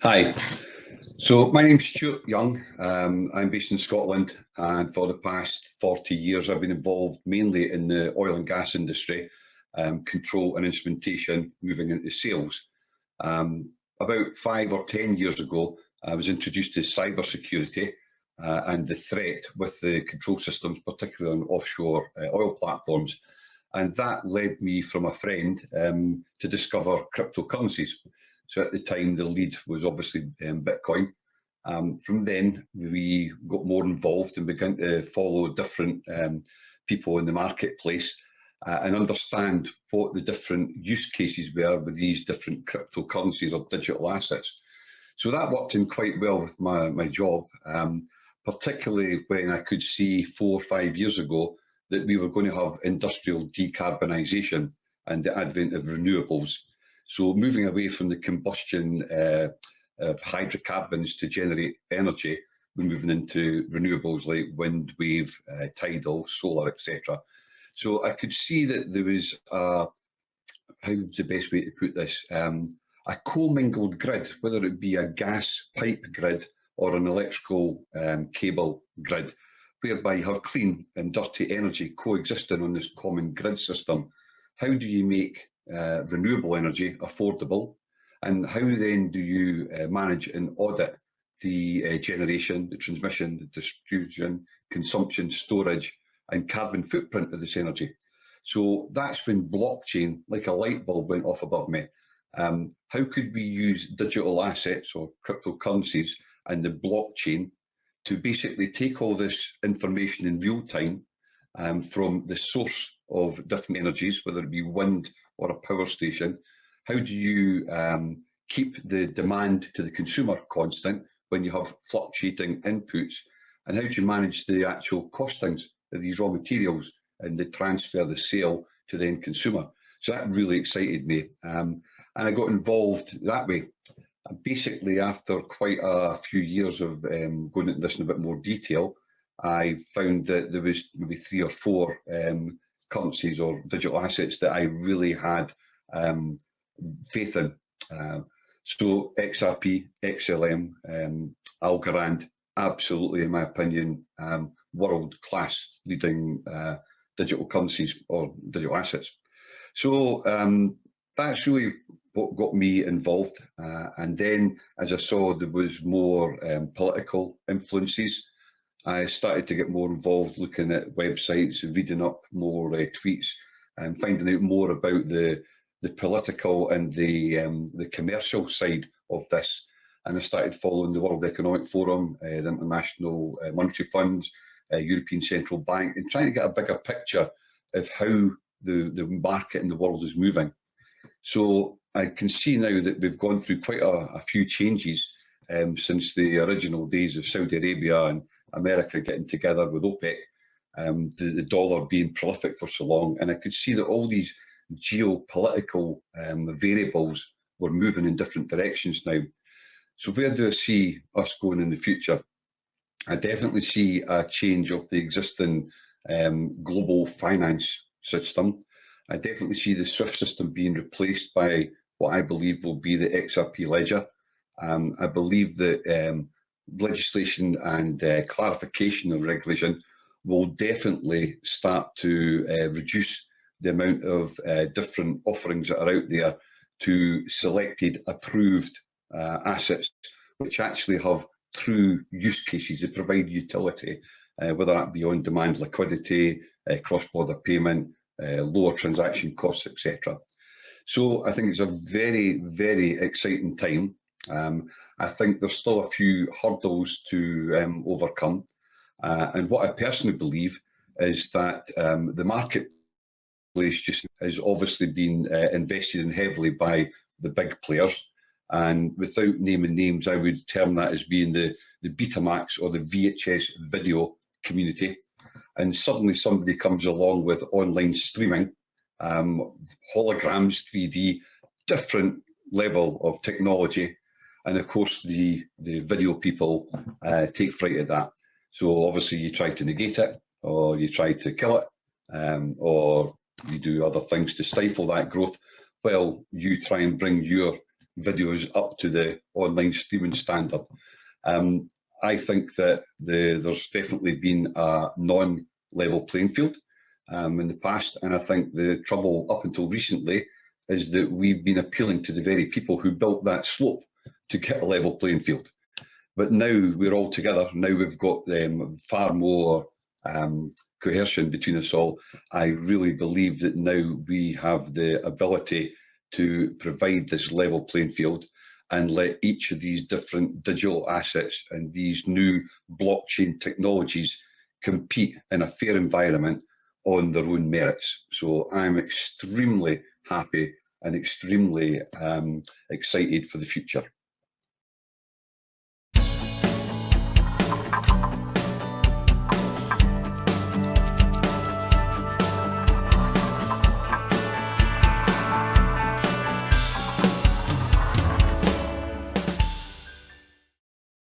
Hi, so my name's Stuart Young. I'm based in Scotland, and for the past 40 years I've been involved mainly in the oil and gas industry, control and instrumentation, moving into sales. About 5 or 10 years ago, I was introduced to cybersecurity and the threat with the control systems, particularly on offshore oil platforms. And that led me from a friend to discover cryptocurrencies. So at the time, the lead was obviously Bitcoin. From then, we got more involved and began to follow different people in the marketplace and understand what the different use cases were with these different cryptocurrencies or digital assets. So that worked in quite well with my job, particularly when I could see 4 or 5 years ago that we were going to have industrial decarbonisation and the advent of renewables. So moving away from the combustion of hydrocarbons to generate energy, we're moving into renewables like wind, wave, tidal, solar, etc. So I could see that there was how's the best way to put this? A commingled grid, whether it be a gas pipe grid or an electrical cable grid, whereby you have clean and dirty energy coexisting on this common grid system. How do you make renewable energy affordable? And how then do you manage and audit the generation, the transmission, the distribution, consumption, storage, and carbon footprint of this energy? So that's when blockchain, like a light bulb, went off above me. How could we use digital assets or cryptocurrencies and the blockchain to basically take all this information in real time from the source of different energies, whether it be wind or a power station? How do you keep the demand to the consumer constant when you have fluctuating inputs? And how do you manage the actual costings of these raw materials and the transfer, the sale to the end consumer? So that really excited me. And I got involved that way. Basically, after quite a few years of going into this in a bit more detail, I found that there was maybe 3 or 4 currencies or digital assets that I really had faith in. So XRP, XLM, Algorand, absolutely, in my opinion, world-class leading digital currencies or digital assets. So that's really what got me involved. And then as I saw there was more political influences, I started to get more involved looking at websites, reading up more tweets and finding out more about the political and the commercial side of this. And I started following the World Economic Forum, the International Monetary Fund, European Central Bank, and trying to get a bigger picture of how the market in the world is moving. So I can see now that we've gone through quite a few changes since the original days of Saudi Arabia and America getting together with OPEC, the dollar being prolific for so long. And I could see that all these geopolitical variables were moving in different directions now. So where do I see us going in the future? I definitely see a change of the existing global finance system. I definitely see the SWIFT system being replaced by what I believe will be the XRP ledger. I believe that legislation and clarification of regulation will definitely start to reduce the amount of different offerings that are out there to selected, approved assets, which actually have true use cases that provide utility, whether that be on-demand liquidity, cross-border payment, lower transaction costs, etc. So I think it's a very, very exciting time. I think there's still a few hurdles to overcome. And what I personally believe is that the marketplace just has obviously been invested in heavily by the big players. And without naming names, I would term that as being the Betamax or the VHS video community. And suddenly somebody comes along with online streaming, holograms, 3D, different level of technology. And of course, the video people take fright at that. So obviously you try to negate it, or you try to kill it, or you do other things to stifle that growth. Well, you try and bring your videos up to the online streaming standard. I think that there's definitely been a non-level playing field in the past, and I think the trouble up until recently is that we've been appealing to the very people who built that slope to get a level playing field. But now we're all together. Now we've got far more cohesion between us all. I really believe that now we have the ability to provide this level playing field and let each of these different digital assets and these new blockchain technologies compete in a fair environment on their own merits. So I'm extremely happy and extremely excited for the future.